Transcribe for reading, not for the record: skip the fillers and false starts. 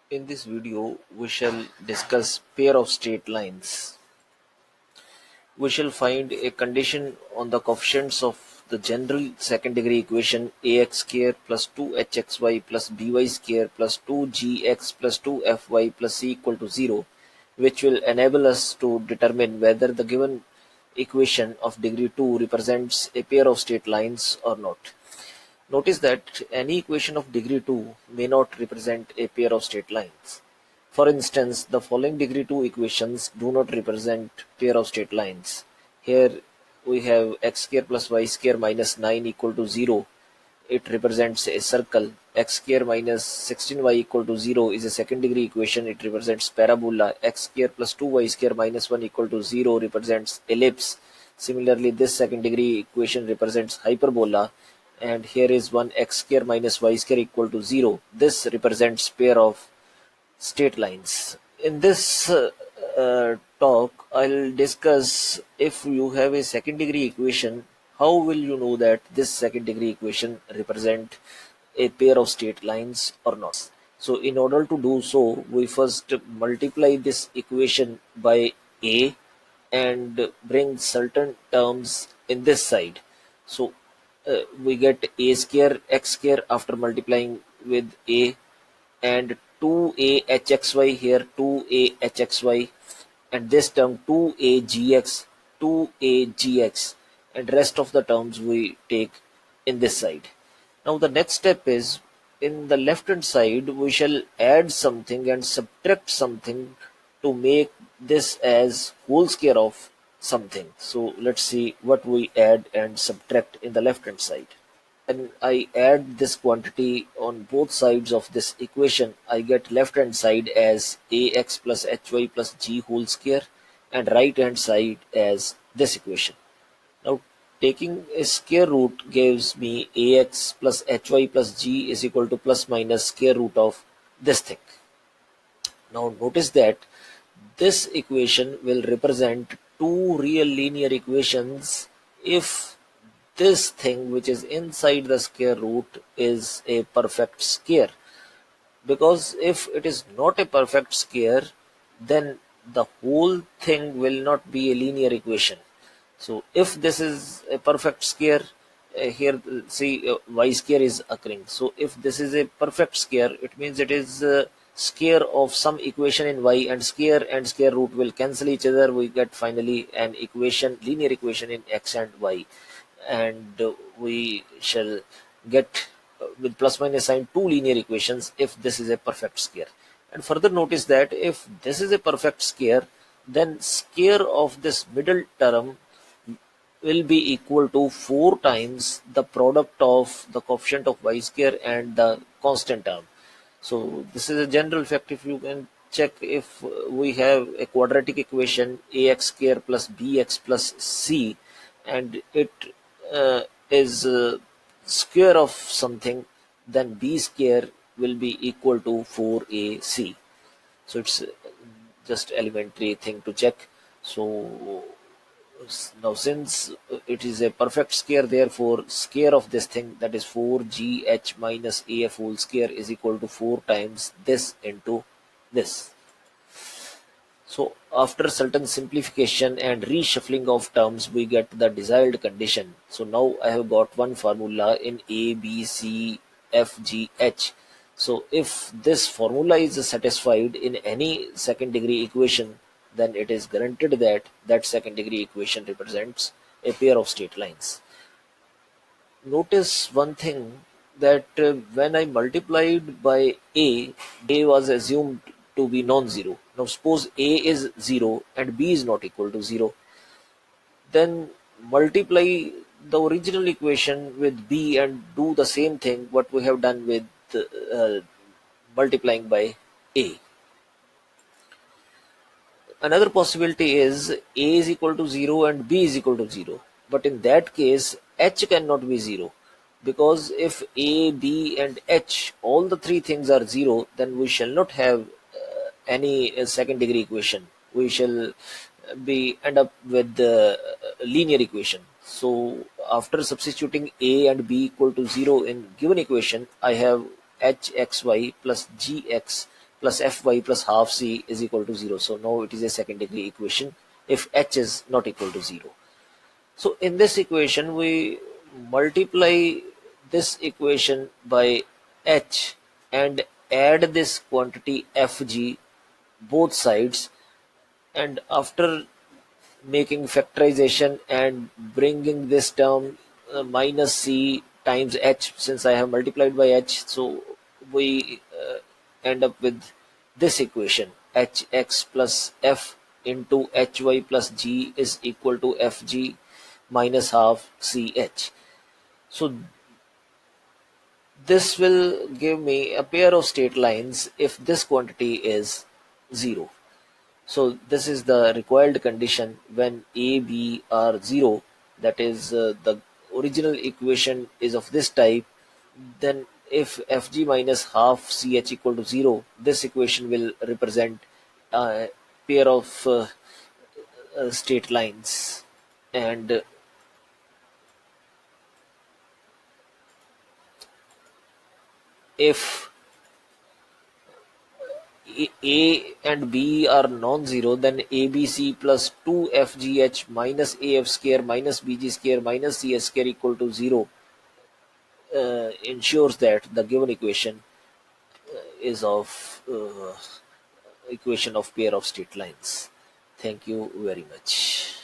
In this video, we shall discuss pair of straight lines. We shall find a condition on the coefficients of the general second degree equation ax square plus 2hxy plus by square plus 2gx plus 2fy plus c equal to 0, which will enable us to determine whether the given equation of degree 2 represents a pair of straight lines or not. Notice that any equation of degree 2 may not represent a pair of straight lines. For instance, the following degree 2 equations do not represent pair of straight lines. Here we have x square plus y square minus 9 equal to 0. It represents a circle. X square minus 16y equal to 0 is a second degree equation. It represents parabola. X square plus 2y square minus 1 equal to 0 represents ellipse. Similarly, this second degree equation represents hyperbola, and here is 1 x square minus y square equal to 0. This represents pair of straight lines. In this talk, I'll discuss if you have a second degree equation, how will you know that this second degree equation represent a pair of straight lines or not. So in order to do so, we first multiply this equation by a and bring certain terms in this side. So we get a square x square after multiplying with a, and 2a here, 2a and this term 2a gx, and rest of the terms we take in this side. Now the next step is, in the left hand side we shall add something and subtract something to make this as whole square of something. So let's see what we add and subtract in the left hand side. When I add this quantity on both sides of this equation, I get left hand side as ax plus hy plus g whole square and right hand side as this equation. Now taking a square root gives me ax plus hy plus g is equal to plus minus square root of this thing. Now notice that this equation will represent two real linear equations if this thing which is inside the square root is a perfect square. Because if it is not a perfect square, then the whole thing will not be a linear equation. So if this is a perfect square, here see y square is occurring. So if this is a perfect square, it means it is square of some equation in y, and square root will cancel each other. We get finally an equation, linear equation in x and y, and we shall get with plus minus sign two linear equations if this is a perfect square. And further notice that if this is a perfect square, then square of this middle term will be equal to 4 times the product of the coefficient of y square and the constant term. So this is a general fact. If you can check, if we have a quadratic equation ax square plus bx plus c, and it is square of something, then b square will be equal to 4ac. So it's just elementary thing to check. So now since it is a perfect square, therefore square of this thing, that is 4gh minus af whole square, is equal to 4 times this into this. So after certain simplification and reshuffling of terms, we get the desired condition. So now I have got one formula in a, b, c, f, g, h. So if this formula is satisfied in any second degree equation, then it is guaranteed that that second degree equation represents a pair of straight lines. Notice one thing, that when I multiplied by a was assumed to be non-zero. Now suppose a is 0 and b is not equal to 0, then multiply the original equation with b and do the same thing what we have done with uh, multiplying by a. Another possibility is a is equal to 0 and b is equal to 0, but in that case h cannot be 0, because if a, b and h, all the three things are 0, then we shall not have any second degree equation. We shall be end up with the linear equation. So after substituting a and b equal to 0 in given equation, I have hxy plus gx plus fy plus half c is equal to 0. So now it is a second degree equation if h is not equal to 0. So in this equation, we multiply this equation by h and add this quantity fg both sides, and after making factorization and bringing this term minus c times h, since I have multiplied by h, so we end up with this equation: hx plus f into hy plus g is equal to fg minus half ch. So this will give me a pair of straight lines if this quantity is 0. So this is the required condition when a, b are 0, that is the original equation is of this type. Then if fg minus half ch equal to 0, this equation will represent a pair of straight lines. And if A and B are non-zero, then ABC plus 2FGH minus AF square minus BG square minus CS square equal to 0 ensures that the given equation is of equation of pair of straight lines. Thank you very much.